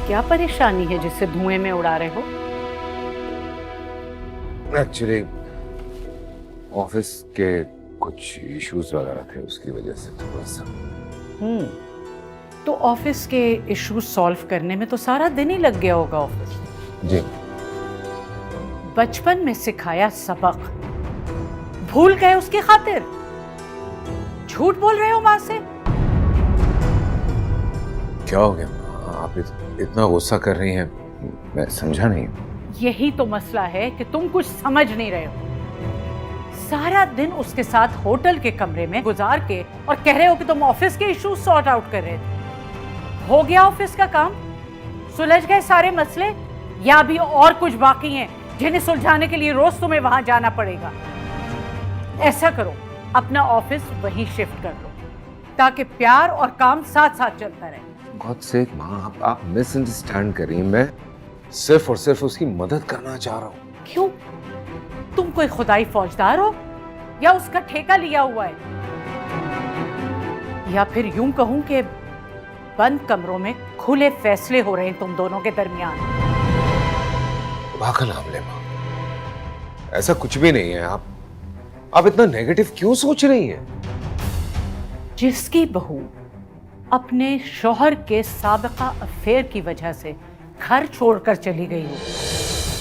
क्या परेशानी है जिससे धुएं में उड़ा रहे हो? एक्चुअली ऑफिस के कुछ इश्यूज वगैरह थे, उसकी वजह से थोड़ा सा। तो ऑफिस के इश्यूज सॉल्व करने में तो सारा दिन ही लग गया होगा ऑफिस। जी। बचपन में सिखाया सबक भूल गए उसकी खातिर? झूठ बोल रहे हो माँ से। क्या हो गया? आप इतना गुस्सा कर रही हैं, मैं समझा नहीं। यही तो मसला है कि तुम कुछ समझ नहीं रहे हो। सारा दिन उसके साथ होटल के कमरे में गुजार के और कह रहे हो कि तुम ऑफिस के इश्यूज सॉर्ट आउट कर रहे थे। हो गया ऑफिस का काम? सुलझ गए सारे मसले या अभी और कुछ बाकी हैं जिन्हें सुलझाने के लिए रोज तुम्हें वहां जाना पड़ेगा? ऐसा करो, अपना ऑफिस वहीं शिफ्ट कर लो ताकि प्यार और काम साथ साथ चलता रहे। गॉड सेक माँ, आप मिसअंडरस्टैंड कर रही हैं। मैं सिर्फ और सिर्फ उसकी मदद करना चाह रहा हूँ। क्यों? तुम कोई खुदाई फौजदार हो या उसका ठेका लिया हुआ है? या फिर यूं कहूं कि बंद कमरों में खुले फैसले हो रहे हैं तुम दोनों के दरमियान। पागल हमले माँ, ऐसा कुछ भी नहीं है। आप इतना नेगेटिव क्यों सोच रही हैं? जिसकी बहू अपने शौहर के साबिका अफेयर की वजह से घर छोड़कर चली गई हो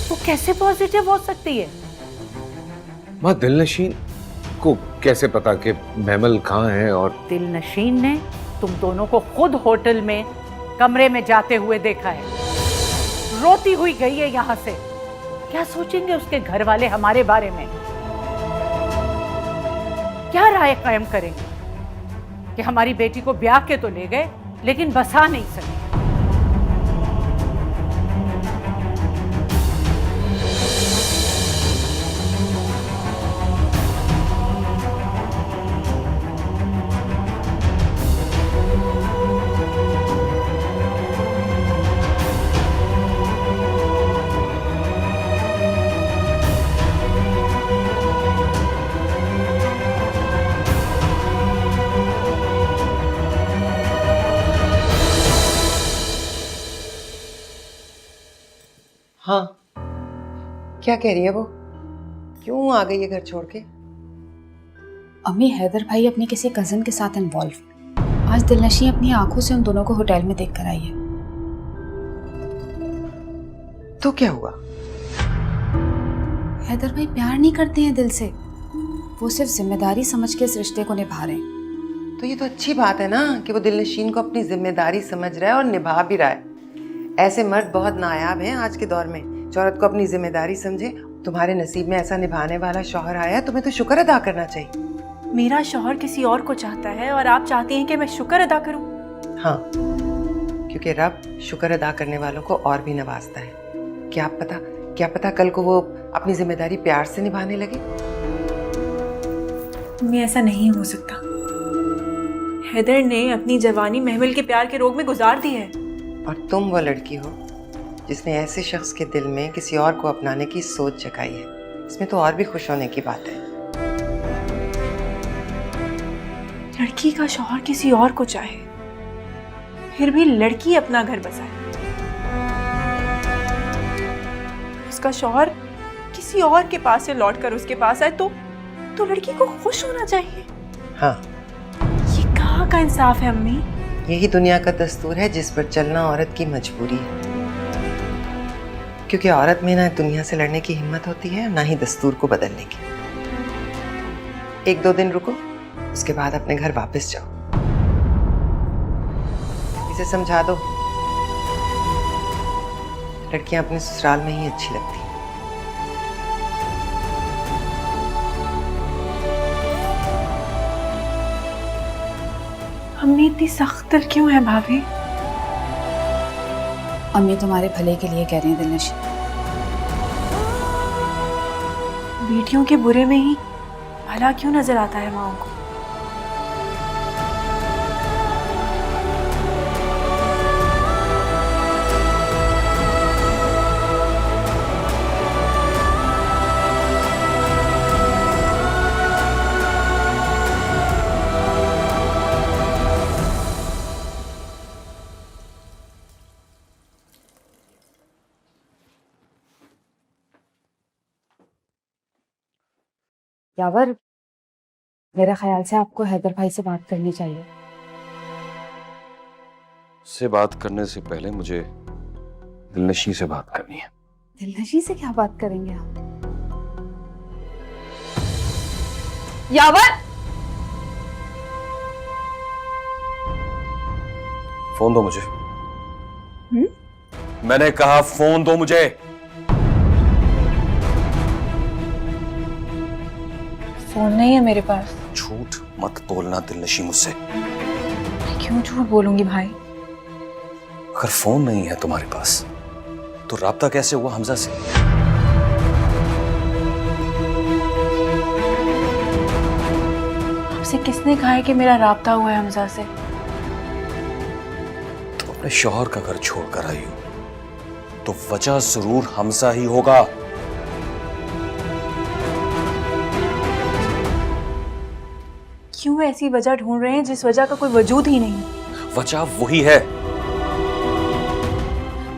तो कैसे पॉजिटिव हो सकती है? माँ, दिलनशीन को कैसे पता कि महमल कहाँ है? और दिलनशीन ने तुम दोनों को खुद होटल में कमरे में जाते हुए देखा है। रोती हुई गई है यहां से। क्या सोचेंगे उसके घर वाले हमारे बारे में? क्या राय कायम करेंगे कि हमारी बेटी को ब्याह के तो ले गए लेकिन बसा नहीं सके? हाँ, क्या कह रही है वो? क्यों आ गई है घर छोड़ के? अम्मी, हैदर भाई अपने किसी कजन के साथ इन्वॉल्व। आज दिलनशी अपनी आंखों से उन दोनों को होटल में देख कर आई है। तो क्या हुआ? हैदर भाई प्यार नहीं करते हैं दिल से, वो सिर्फ जिम्मेदारी समझ के इस रिश्ते को निभा रहे हैं। तो ये तो अच्छी बात है ना कि वो दिलनशीन को अपनी जिम्मेदारी समझ रहा है और निभा भी रहा है। ऐसे मर्द बहुत नायाब हैं आज के दौर में, जो औरत को अपनी जिम्मेदारी समझे। तुम्हारे नसीब में ऐसा निभाने वाला शौहर आया, तुम्हें तो शुक्र अदा करना चाहिए। मेरा शौहर किसी और को चाहता है और आप चाहती हैं कि मैं शुक्र अदा करूं? हाँ, क्योंकि रब शुक्र अदा करने वालों को और भी नवाजता है। क्या पता कल को वो अपनी जिम्मेदारी प्यार से निभाने लगे। मैं ऐसा नहीं हो सकता। हैदर ने अपनी जवानी महमल के प्यार के रोग में गुजार दी है। और तुम वो लड़की हो जिसने ऐसे शख्स के दिल में किसी और को अपनाने की सोच जगाई है। इसमें तो और भी खुश होने की बात है। लड़की का शौहर किसी और को चाहे, फिर भी लड़की अपना घर बसाए। उसका शौहर किसी और के पास से लौटकर उसके पास आए तो लड़की को खुश होना चाहिए। हाँ, ये कहाँ का इंसाफ है अम्मी? यही दुनिया का दस्तूर है जिस पर चलना औरत की मजबूरी है। क्योंकि औरत में ना दुनिया से लड़ने की हिम्मत होती है, ना ही दस्तूर को बदलने की। 1-2 दिन रुको, उसके बाद अपने घर वापस जाओ। इसे समझा दो, लड़कियां अपने ससुराल में ही अच्छी लगती हैं। अम्मी इतनी सख्त दिल क्यों है भाभी? अम्मी तुम्हारे भले के लिए कह रही हैं दिलनशी। बेटियों के बुरे में ही भला क्यों नजर आता है माओ को? यावर, मेरा ख्याल से आपको हैदर भाई से बात करनी चाहिए। से बात करने से पहले मुझे दिलनशी से बात करनी है। दिलनशी से क्या बात करेंगे आप? यावर, फोन दो मुझे। मैंने कहा फोन दो मुझे। फोन नहीं है मेरे पास। झूठ मत बोलना दिलनशी मुझसे। मैं क्यों झूठ बोलूंगी भाई? अगर फोन नहीं है तुम्हारे पास तो राब्ता कैसे हुआ हमजा से? आपसे किसने कहा है कि मेरा राब्ता हुआ है हमजा से? तुम अपने शौहर का घर छोड़कर आई हो तो वजह जरूर हमजा ही होगा। क्यों ऐसी वजह ढूंढ रहे हैं जिस वजह का कोई वजूद ही नहीं? वजह वही है,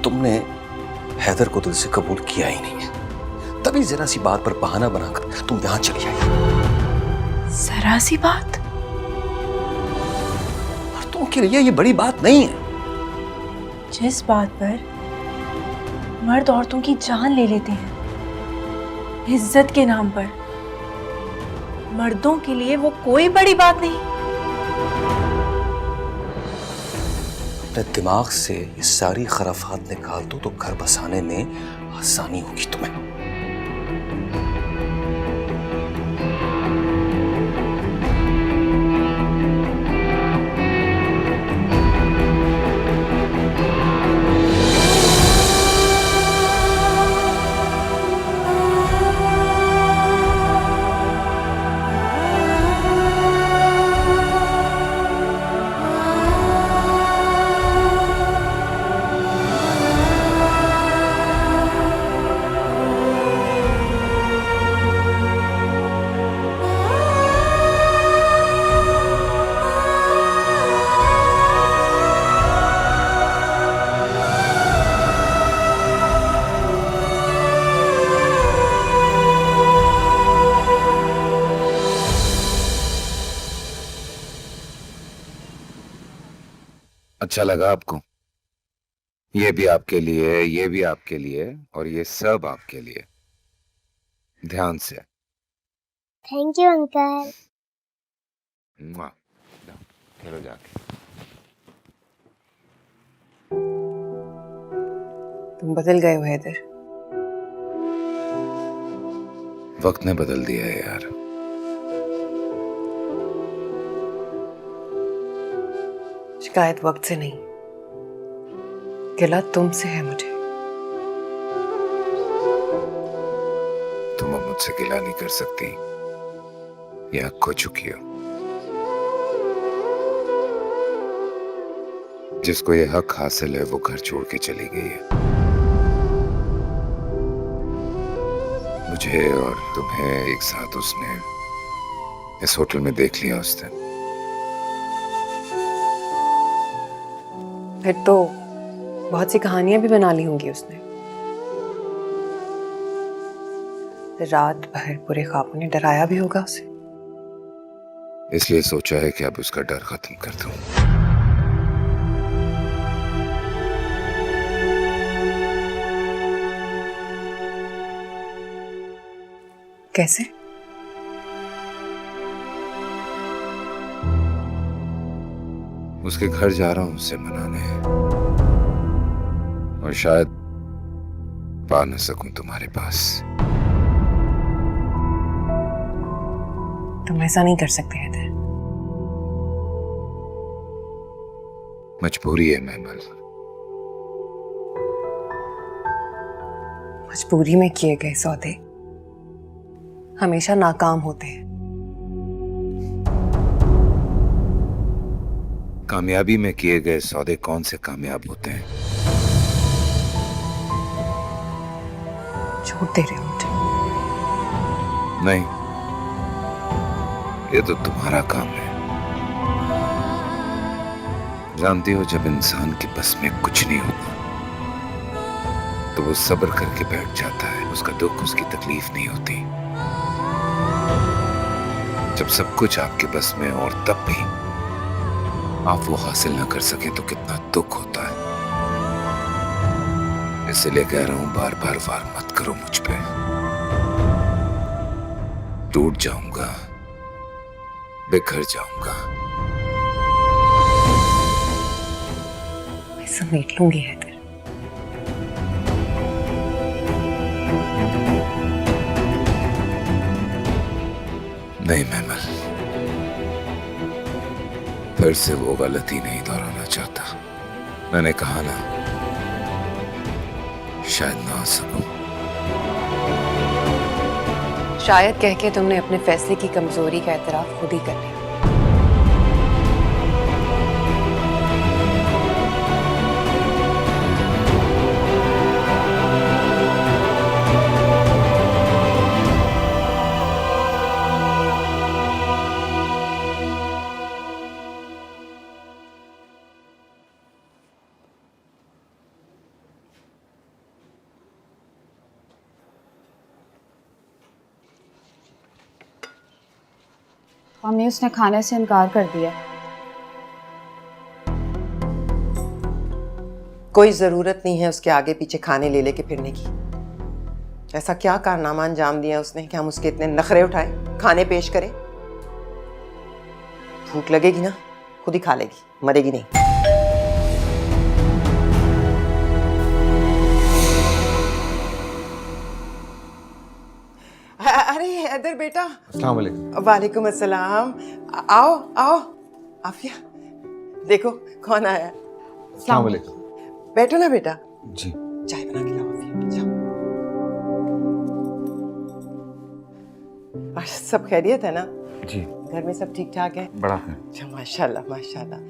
तुमने हैदर को दिल से कबूल किया ही नहीं है, तभी जरा सी बात पर बहाना बनाकर तुम यहां चली आई। जरा सी बात? और तुम के लिए ये बड़ी बात नहीं है। जिस बात पर मर्द औरतों की जान ले लेते हैं इज्जत के नाम पर, मर्दों के लिए वो कोई बड़ी बात नहीं। अपने दिमाग से ये सारी खराफात निकाल दो तो घर बसाने में आसानी होगी तुम्हें। अच्छा लगा आपको? ये भी आपके लिए, ये भी आपके लिए और ये सब आपके लिए। ध्यान से। Thank you uncle. मुआ। जाओ, खेलो जाके। तुम बदल गए हो हैदर। वक्त ने बदल दिया है यार। शिकायत वक्त से नहीं, गिला तुमसे है मुझे। तुम अब मुझसे गिला नहीं कर सकती, या खो चुकी हो। जिसको ये हक हासिल है वो घर छोड़ के चली गई है। मुझे और तुम्हें एक साथ उसने इस होटल में देख लिया उस दिन। फिर तो बहुत सी कहानियां भी बना ली होंगी उसने। रात भर पूरे ख्वाबों ने डराया भी होगा उसे। इसलिए सोचा है कि अब उसका डर खत्म कर दूं। कैसे? उसके घर जा रहा हूं उसे मनाने, और शायद पा न सकूं तुम्हारे पास। तुम ऐसा नहीं कर सकते हैदर। मजबूरी है महमल। मजबूरी में किए गए सौदे हमेशा नाकाम होते हैं। कामयाबी में किए गए सौदे कौन से कामयाब होते हैं? झूठ दे रहे हो मुझे। नहीं, ये तो तुम्हारा काम है। जानती हो, जब इंसान के बस में कुछ नहीं होता तो वो सब्र करके बैठ जाता है। उसका दुख, उसकी तकलीफ नहीं होती। जब सब कुछ आपके बस में और तब भी आप वो हासिल ना कर सके तो कितना दुख होता है। इसलिए कह रहा हूं, बार बार वार मत करो मुझ पे। टूट जाऊंगा, बिखर जाऊंगा। मैं समेट लूंगी हैदर। नहीं महमल, फिर से वो गलती नहीं दोहराना चाहता। मैंने कहा ना, शायद ना आ सकूं। शायद कह के तुमने अपने फैसले की कमजोरी का एतराफ खुद ही कर लिया। मम्मी उसने खाने से इनकार कर दिया। कोई जरूरत नहीं है उसके आगे पीछे खाने ले लेके फिरने की। ऐसा क्या कारनामा अंजाम दिया उसने कि हम उसके इतने नखरे उठाए, खाने पेश करें? भूख लगेगी ना, खुद ही खा लेगी, मरेगी नहीं। अरे हैदर बेटा। अस्सलाम वालेकुम। वालेकुम अस्सलाम। आओ आओ। आफिया, देखो कौन आया। अस्सलाम वालेकुम। बैठो ना बेटा, जी। चाय बना के लाओ आफिया, जाओ। और सब खैरियत है ना? जी। घर में सब ठीक ठाक है? बड़ा है। अच्छा, माशाल्लाह माशाल्लाह।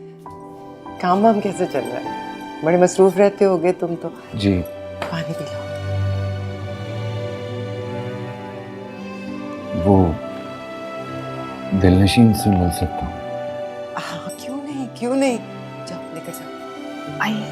काम वाम कैसे चल रहा है? बड़े मसरूफ रहते होगे तुम तो। जी। पानी पी लो। वो दिलनशीन से मिल सकता हूँ? हाँ, क्यों नहीं, जाओ लेकर जाओ। आइए।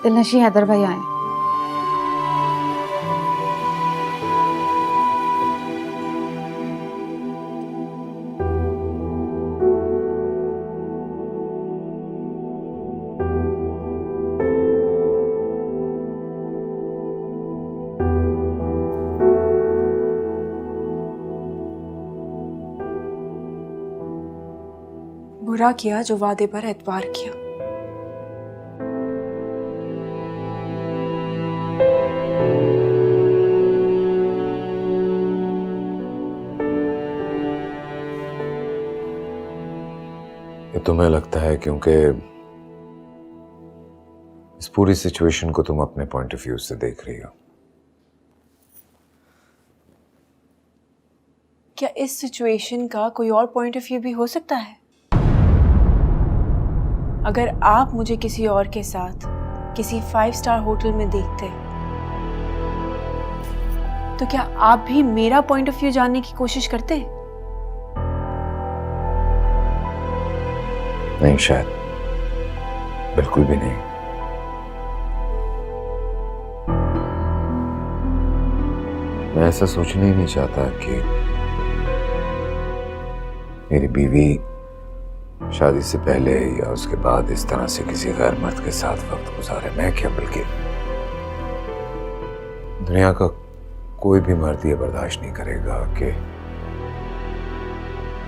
दिलनशी हैदर भाई आए। बुरा किया जो वादे पर एतबार किया। ये तुम्हें लगता है क्योंकि इस पूरी सिचुएशन को तुम अपने पॉइंट ऑफ व्यू से देख रही हो। क्या इस सिचुएशन का कोई और पॉइंट ऑफ व्यू भी हो सकता है? अगर आप मुझे किसी और के साथ किसी 5 स्टार होटल में देखते तो क्या आप भी मेरा पॉइंट ऑफ व्यू जानने की कोशिश करते? नहीं, शायद बिल्कुल भी नहीं। मैं ऐसा सोचना ही नहीं चाहता कि मेरी बीवी शादी से पहले या उसके बाद इस तरह से किसी गैर मर्द के साथ वक्त गुजारे। मैं क्या, बल्कि दुनिया का कोई भी मर्द ये बर्दाश्त नहीं करेगा कि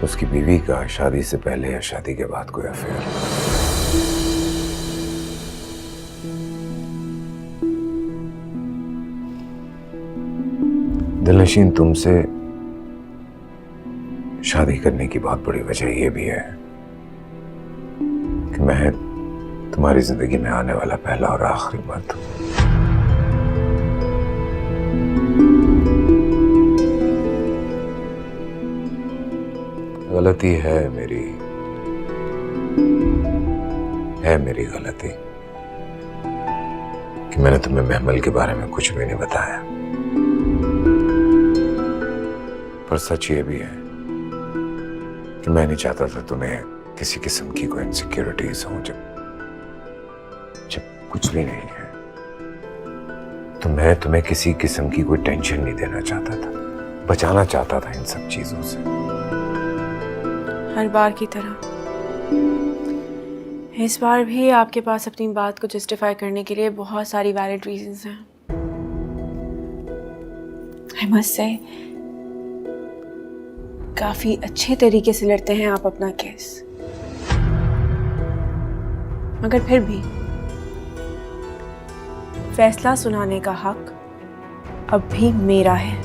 उसकी बीवी का शादी से पहले या शादी के बाद कोई अफेयर। दिलनशीन, तुमसे शादी करने की बहुत बड़ी वजह यह भी है कि मैं तुम्हारी जिंदगी में आने वाला पहला और आखिरी मर्द हूं। गलती है मेरी गलती कि मैंने तुम्हें महमल के बारे में कुछ भी नहीं बताया। पर सच ये भी है कि मैं नहीं चाहता था तुम्हें किसी किस्म की कोई इनसिक्योरिटीज हो जब कुछ भी नहीं है। तो मैं तुम्हें किसी किस्म की कोई टेंशन नहीं देना चाहता था, बचाना चाहता था इन सब चीजों से। हर बार की तरह इस बार भी आपके पास अपनी बात को जस्टिफाई करने के लिए बहुत सारी वैलिड रीजंस हैं। आई मस्ट से काफी अच्छे तरीके से लड़ते हैं आप अपना केस, मगर फिर भी फैसला सुनाने का हक अब भी मेरा है।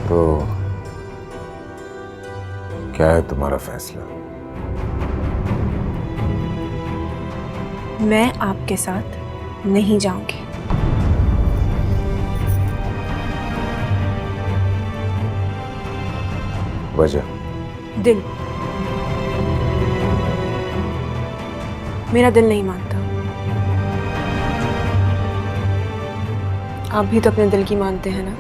तो क्या है तुम्हारा फैसला? मैं आपके साथ नहीं जाऊंगी। वजह? दिल, मेरा दिल नहीं मानता। आप भी तो अपने दिल की मानते हैं ना?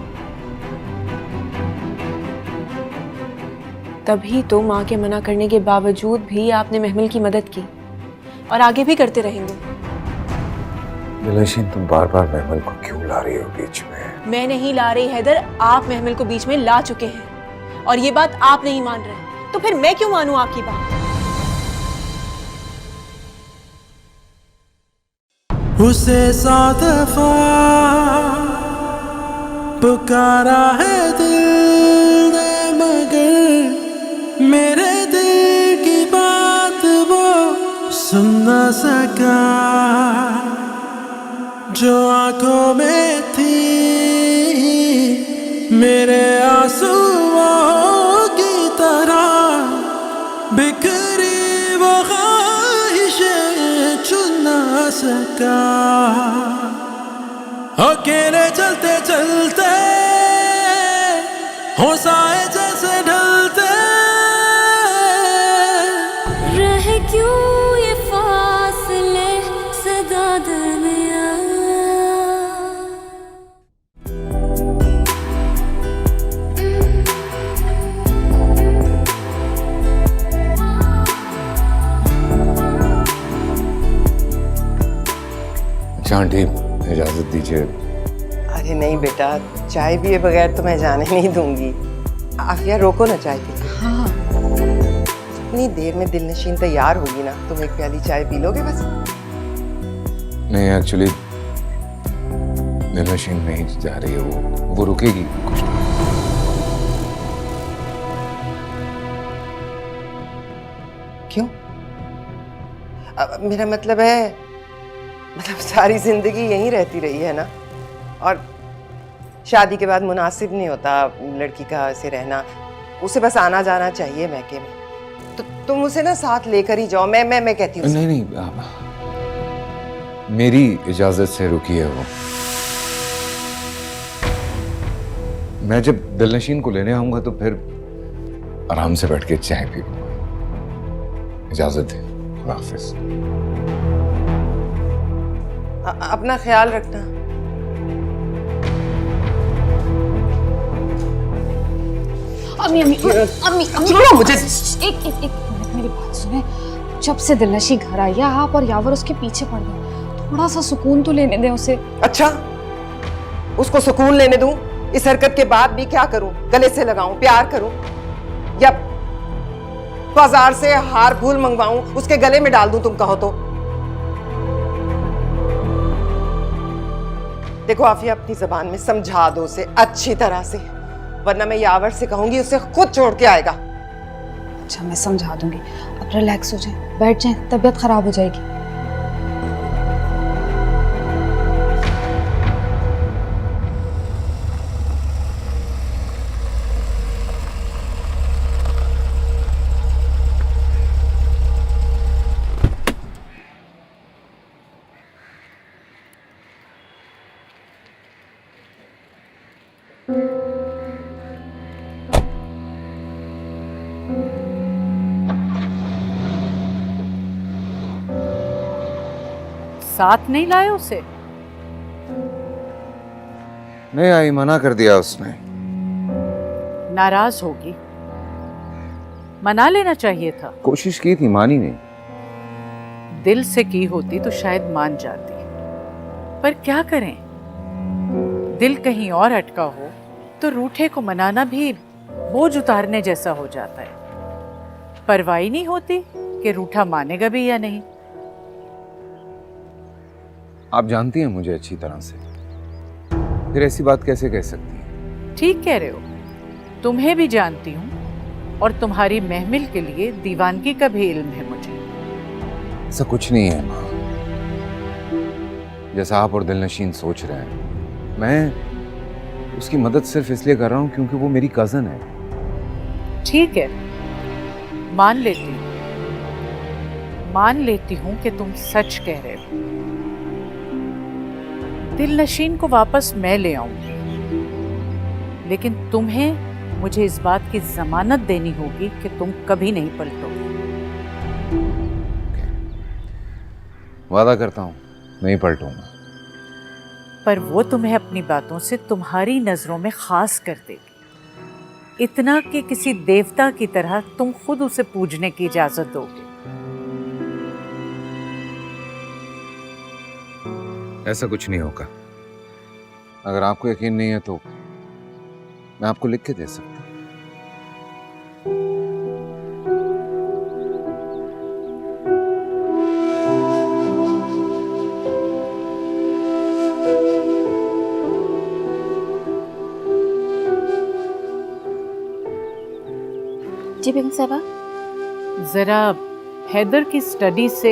तभी तो माँ के मना करने के बावजूद भी आपने महमिल की मदद की और आगे भी करते रहेंगे। दिलनशीन, तुम बार बार महमिल को क्यों ला रही हो बीच में? मैं नहीं ला रही हैदर, आप महमिल को बीच में ला चुके हैं और ये बात आप नहीं मान रहे, तो फिर मैं क्यों मानूं आपकी बात? उसे 100 दफा पुकारा है दिल ने, मगर मेरे दिल की बात वो सुन न सका। जो आंखों में थी मेरे आंसुओं की तरह बिखरी वो ख्वाहिशें चुन न सका। अकेले चलते चलते होशाए जैसे ढलते, रहे क्यों ये फासले सदा दरमियां। आंटी, इजाजत दीजिए। अरे नहीं बेटा, चाय पिए बगैर तो मैं जाने नहीं दूंगी। आफिया, रोको ना चाय पी। हाँ इतनी देर में दिलनशीन तैयार होगी ना, तुम एक प्याली चाय पी लोगे बस। नहीं, एक्चुअली दिलनशीन नहीं जा रही है, वो रुकेगी कुछ। क्यों? मेरा मतलब है, सारी जिंदगी यहीं रहती रही है ना, और शादी के बाद मुनासिब नहीं होता लड़की का ऐसे रहना। उसे बस आना जाना चाहिए मैके में। तो तुम उसे ना साथ लेकर ही जाओ। मैं कहती हूँ। नहीं नहीं, मेरी इजाजत से रुकी है वो। मैं जब दिलनशीन को लेने आऊंगा तो फिर आराम से बैठ के चाय पी लूंगा। इजाजत है, खुदा हाफिज। अपना ख्याल रखना। अम्मी अम्मी अम्मी अम्मी मुझे एक मिनट मेरी बात सुने। जब से दिलनशी घर आई है, आप और यावर उसके पीछे पड़ गए। थोड़ा सा सुकून तो लेने दें उसे। अच्छा, उसको सुकून लेने दूं? इस हरकत के बाद भी क्या करूं? गले से लगाऊं, प्यार करूं, या बाजार से हार फूल मंगवाऊं, उसके गले में डाल दूं? तुम कहो तो। देखो आफिया, अपनी जबान में समझा दो उसे अच्छी तरह से, वरना मैं यावर से कहूंगी उसे खुद छोड़ के आएगा। अच्छा, मैं समझा दूंगी। अब रिलैक्स हो जाए, बैठ जाए, तबीयत खराब हो जाएगी। साथ नहीं लाए उसे? नहीं आई, मना कर दिया उसने। नाराज होगी, मना लेना चाहिए था। कोशिश की थी, मानी नहीं। दिल से की होती तो शायद मान जाती, पर क्या करें, दिल कहीं और अटका हो तो रूठे को मनाना भी बोझ उतारने जैसा हो जाता है। परवाह नहीं होती कि रूठा मानेगा भी या नहीं। आप जानती हैं मुझे अच्छी तरह से, फिर ऐसी बात कैसे कह सकती हैं? ठीक कह रहे हो, तुम्हें भी जानती हूँ और तुम्हारी महमिल के लिए दीवानगी का भी इल्म है मुझे। ऐसा कुछ नहीं है माँ, जैसा आप और दिलनशीन सोच रहे हैं। मैं उसकी मदद सिर्फ इसलिए कर रहा हूँ क्योंकि वो मेरी कजन है। ठीक है, मान लेती हूँ कि तुम सच कह रहे हो। दिलनशीन को वापस मैं ले आऊंगी, लेकिन तुम्हें मुझे इस बात की जमानत देनी होगी कि तुम कभी नहीं पलटोगे। वादा करता हूँ नहीं पलटूंगा। पर वो तुम्हें अपनी बातों से तुम्हारी नजरों में खास कर देगी, इतना कि किसी देवता की तरह तुम खुद उसे पूजने की इजाजत दोगे। ऐसा कुछ नहीं होगा। अगर आपको यकीन नहीं है तो मैं आपको लिख के दे सकता हूँ। जी बेगम साहबा। जरा हैदर की स्टडी से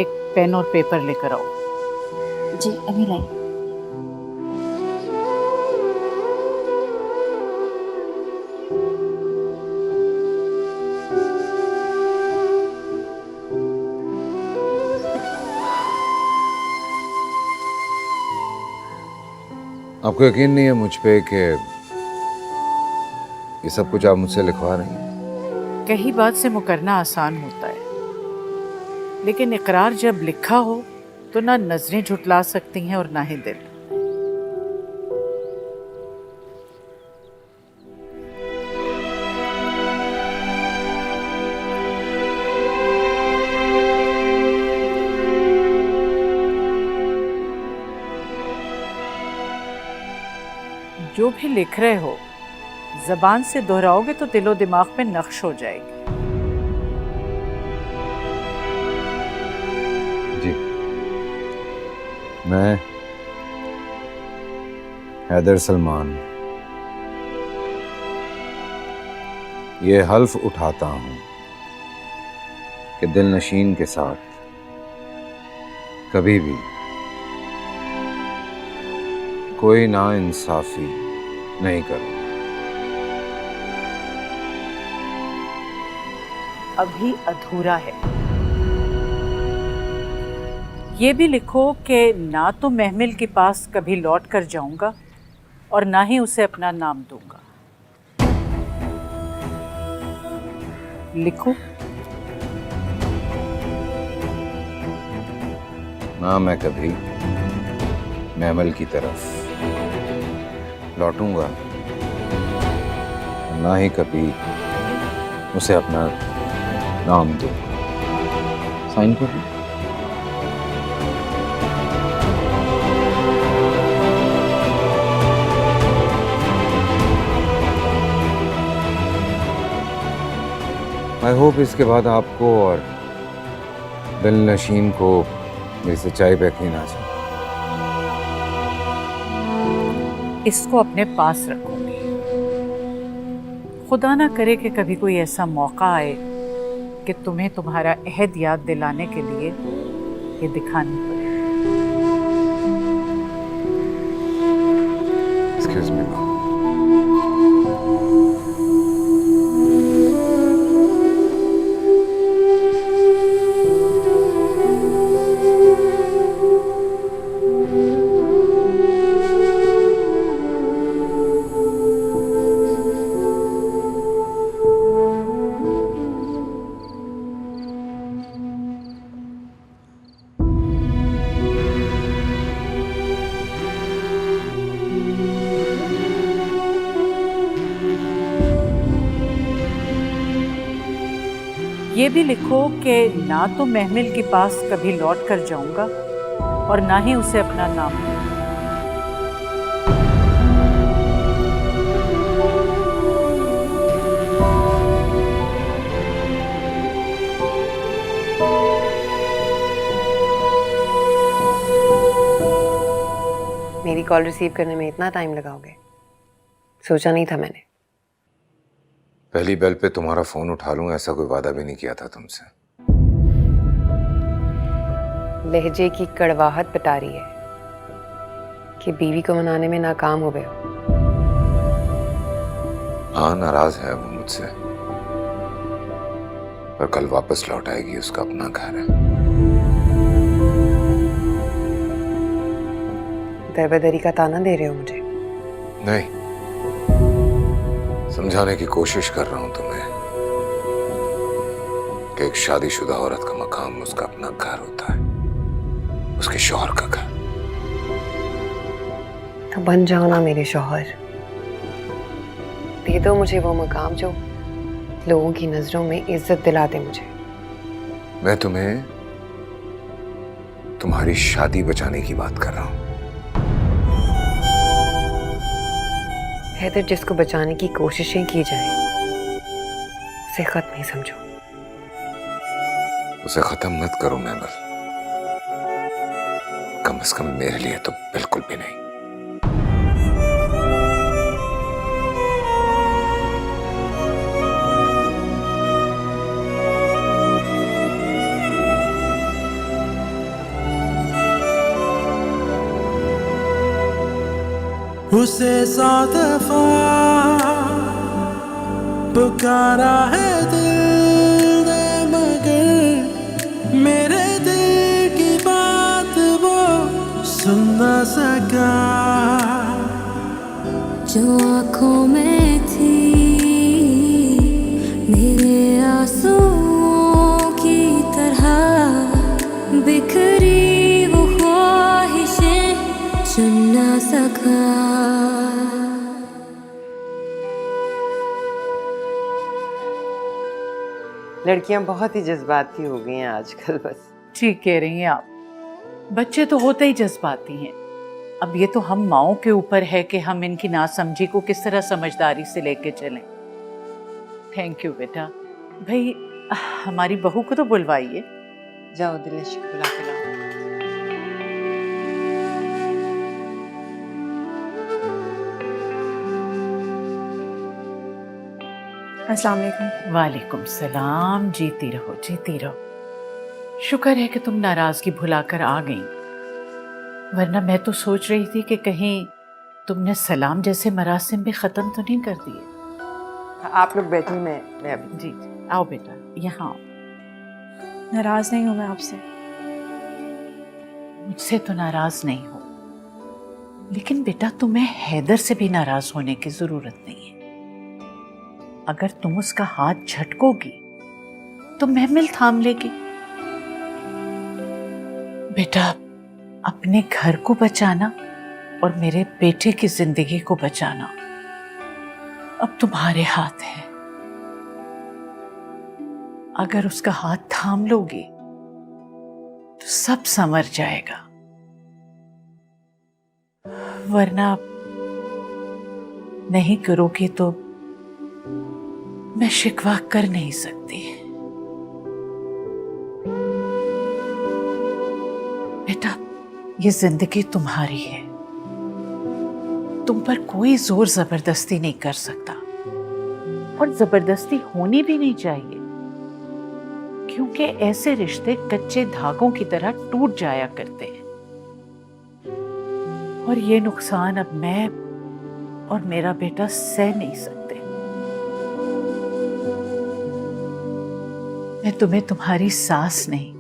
एक पेन और पेपर लेकर आओ। जी अभी लाई। आपको यकीन नहीं है मुझ पे कि ये सब कुछ आप मुझसे लिखवा रही हैं? कही बात से मुकरना आसान होता है, लेकिन इकरार जब लिखा हो तो ना नजरें झुटला सकती हैं और ना ही दिल। जो भी लिख रहे हो जबान से दोहराओगे तो दिलो दिमाग पे नक्श हो जाएगी। जी, मैं हैदर सलमान ये हल्फ उठाता हूं कि दिलनशीन के साथ कभी भी कोई नाइंसाफी नहीं करूं। अभी अधूरा है। ये भी लिखो कि ना तो महमिल के पास कभी लौट कर जाऊंगा और ना ही उसे अपना नाम दूंगा। लिखो। ना मैं कभी महमिल की तरफ लौटूंगा, ना ही कभी उसे अपना नाम दूंगा। साइन कर लो। आई होप इसके बाद आपको और दिलनशीन को मेरी सच्चाई पे यकीन आ जाए। इसको अपने पास रखूंगी। खुदा ना करे कि कभी कोई ऐसा मौका आए कि तुम्हें तुम्हारा अहद याद दिलाने के लिए ये दिखानी पड़े। Excuse me, ma'am. ये भी लिखो कि ना तो महमिल के पास कभी लौट कर जाऊंगा और ना ही उसे अपना नाम दूंगा। मेरी कॉल रिसीव करने में इतना टाइम लगाओगे, सोचा नहीं था मैंने। पहली बेल पे तुम्हारा फोन उठा लूं ऐसा कोई वादा भी नहीं किया था तुमसे। लहजे की कड़वाहट बता रही है कि बीवी को मनाने में नाकाम हो गए हो। हाँ, नाराज है वो मुझसे, पर कल वापस लौट आएगी, उसका अपना घर है। दरबदरी का ताना दे रहे हो मुझे? नहीं, समझाने की कोशिश कर रहा हूं तुम्हें कि एक शादीशुदा औरत का मकाम उसका अपना घर होता है, उसके शौहर का घर। तो बन जाओ ना मेरे शौहर, दे दो मुझे वो मकाम जो लोगों की नजरों में इज्जत दिला दे मुझे। मैं तुम्हें तुम्हारी शादी बचाने की बात कर रहा हूं। हैदर, जिसको बचाने की कोशिशें की जाएं, उसे खत्म ही समझो। उसे खत्म मत करो महमल, कम से कम मेरे लिए तो बिल्कुल भी नहीं। उसे 100 दफा पुकारा है दिल ने, मगर मेरे दिल की बात वो सुन न सका। जो आँखों में थी मेरे आंसुओं की तरह बिखरी वो ख्वाहिशें चुन न सका। लड़कियां बहुत ही जज्बाती हो गई हैं आजकल। बस ठीक कह रही हैं आप, बच्चे तो होते ही जज्बाती हैं। अब ये तो हम माओं के ऊपर है कि हम इनकी नासमझी को किस तरह समझदारी से लेके चलें। थैंक यू बेटा। भाई हमारी बहू को तो बुलवाइए। जाओ दिलनशी को बुला के लाओ। अस्सलाम वालेकुम। वालेकुम सलाम। जीती रहो जीती रहो। शुक्र है कि तुम नाराजगी भुलाकर आ गई, वरना मैं तो सोच रही थी कि कहीं तुमने सलाम जैसे मरासिम भी खत्म तो नहीं कर दिए। आप लोग बैठिए, मैं अभी। जी आओ बेटा, यहाँ आओ। नाराज नहीं हूँ मैं आपसे। मुझसे तो नाराज नहीं हो, लेकिन बेटा तुम्हें हैदर से भी नाराज होने की जरूरत नहीं है। अगर तुम उसका हाथ झटकोगी तो महमिल थाम लेगी। बेटा अपने घर को बचाना और मेरे बेटे की जिंदगी को बचाना अब तुम्हारे हाथ है। अगर उसका हाथ थाम लोगी तो सब संवर जाएगा, वरना नहीं करोगे तो मैं शिकवा कर नहीं सकती। बेटा ये जिंदगी तुम्हारी है, तुम पर कोई जोर जबरदस्ती नहीं कर सकता, और जबरदस्ती होनी भी नहीं चाहिए, क्योंकि ऐसे रिश्ते कच्चे धागों की तरह टूट जाया करते हैं। और ये नुकसान अब मैं और मेरा बेटा सह नहीं सकते। मैं तुम्हें तुम्हारी सास नहीं,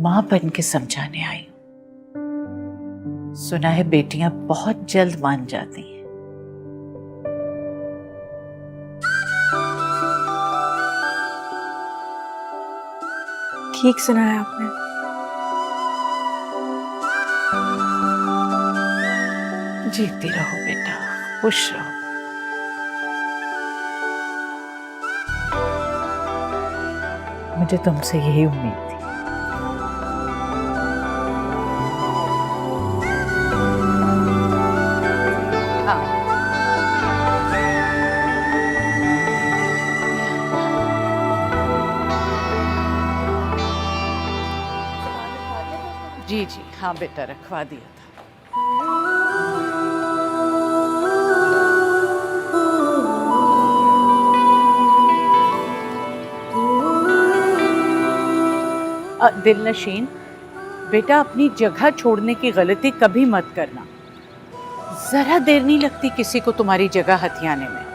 मां बन के समझाने आई हूं। सुना है बेटियां बहुत जल्द मान जाती हैं। ठीक सुना है आपने। जीती रहो बेटा, खुश रहो। मुझे तुमसे यही उम्मीद थी। हाँ। जी जी हाँ बेटा, रखवा दिया था। दिलनशीन बेटा, अपनी जगह छोड़ने की गलती कभी मत करना। जरा देर नहीं लगती किसी को तुम्हारी जगह हथियाने में।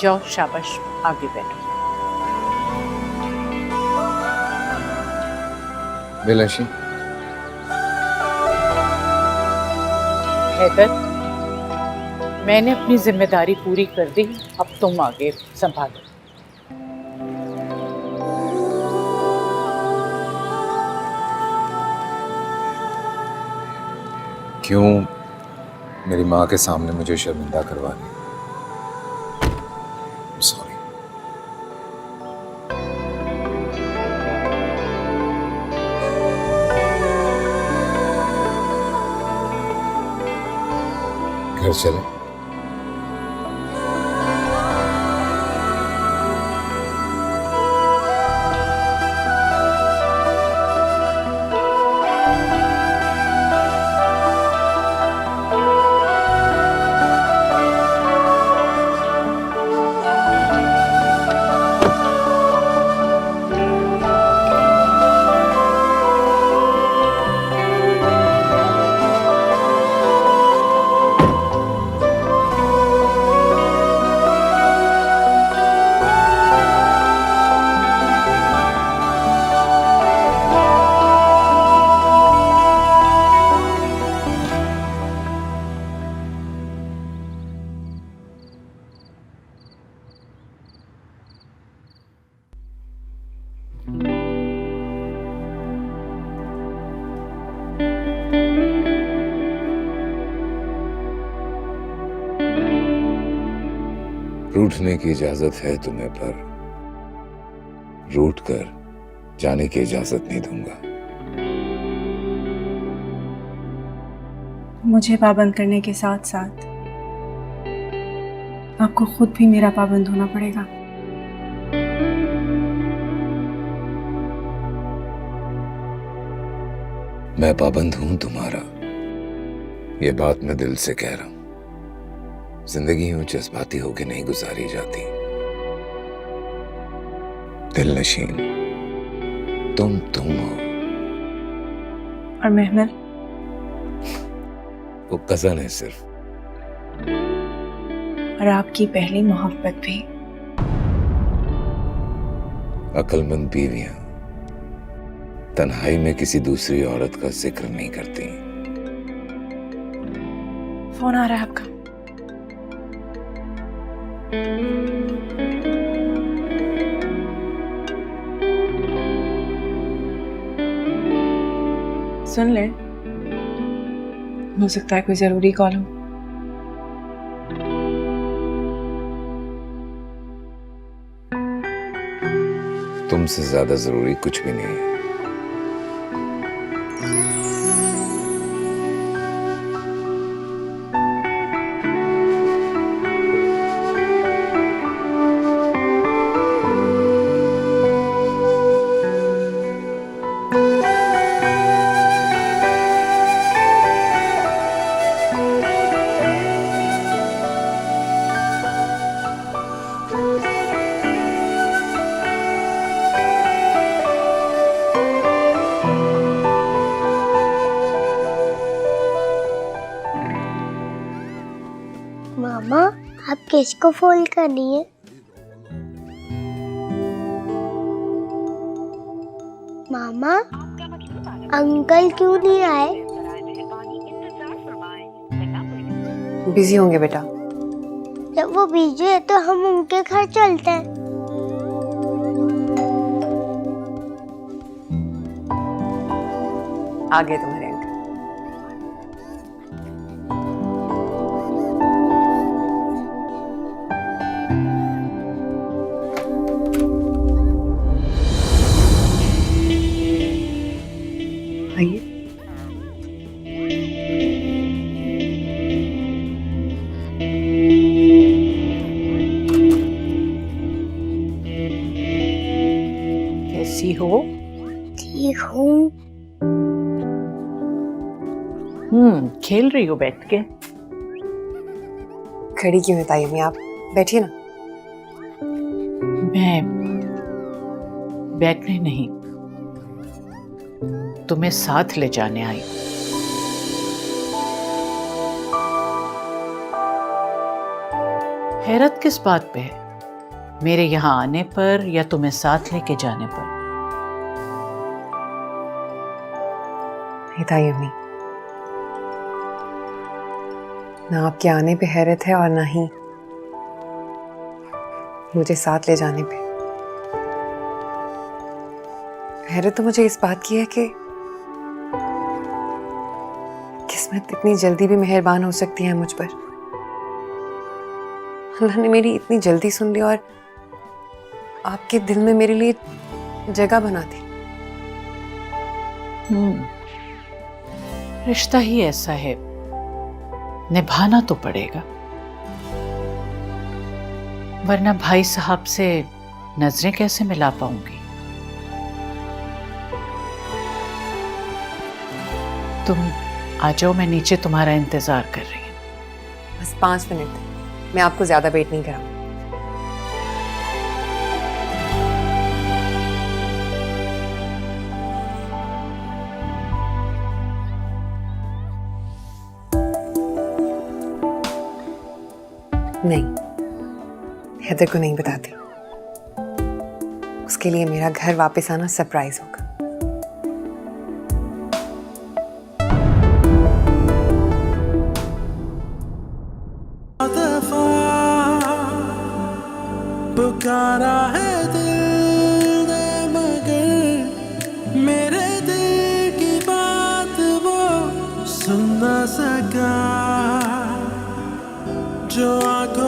जाओ, शाबाश, आगे बैठो। दिलनशीन, हैदर, मैंने अपनी जिम्मेदारी पूरी कर दी, अब तुम आगे संभालो। क्यों मेरी माँ के सामने मुझे शर्मिंदा करवानी? सॉरी। घर चले? रूठने की इजाजत है तुम्हें, पर रूठ कर जाने की इजाजत नहीं दूंगा। मुझे पाबंद करने के साथ साथ आपको खुद भी मेरा पाबंद होना पड़ेगा। मैं पाबंद हूं तुम्हारा, ये बात मैं दिल से कह रहा हूं। जिंदगी यूं जज्बाती होके नहीं गुजारी जाती। दिलनशीन, तुम हो। और महमल? वो कजन है सिर्फ। और आपकी पहली मोहब्बत भी। अक्लमंद बीवियां तन्हाई में किसी दूसरी औरत का जिक्र नहीं करती। फोन आ रहा है आपका। सुन ले, हो सकता है कोई जरूरी कॉल हो। तुमसे ज्यादा जरूरी कुछ भी नहीं है। मामा, आप किसको फोन कर रही है? मामा, अंकल क्यों नहीं आए? बिजी होंगे बेटा। जब वो बिजी है तो हम उनके घर चलते हैं। आगे तुम्हारे अंकल। बताऊं? खेल रही हो बैठ के? खड़ी क्यों है ताई अम्मी, आप बैठिए ना। मैं बैठने नहीं, तुम्हें साथ ले जाने आई। हैरत किस बात पे है? मेरे यहाँ आने पर या तुम्हें साथ लेके जाने पर? नहीं ताई अम्मी, ना आपके आने पे हैरत है और ना ही मुझे साथ ले जाने पे। हैरत तो मुझे इस बात की है कि किस्मत इतनी जल्दी भी मेहरबान हो सकती है मुझ पर। अल्लाह ने मेरी इतनी जल्दी सुन ली और आपके दिल में मेरे लिए जगह बना दी। रिश्ता ही ऐसा है, निभाना तो पड़ेगा, वरना भाई साहब से नजरें कैसे मिला पाऊंगी? तुम आ जाओ, मैं नीचे तुम्हारा इंतजार कर रही हूँ। बस 5 मिनट, मैं आपको ज्यादा वेट नहीं कराऊंगी। नहीं, हैदर को नहीं बताती। उसके लिए मेरा घर वापस आना सरप्राइज होगा। दफा पुकारा है दिल ने, मगर मेरे दिल की बात वो सुन ना सका। जो आंखों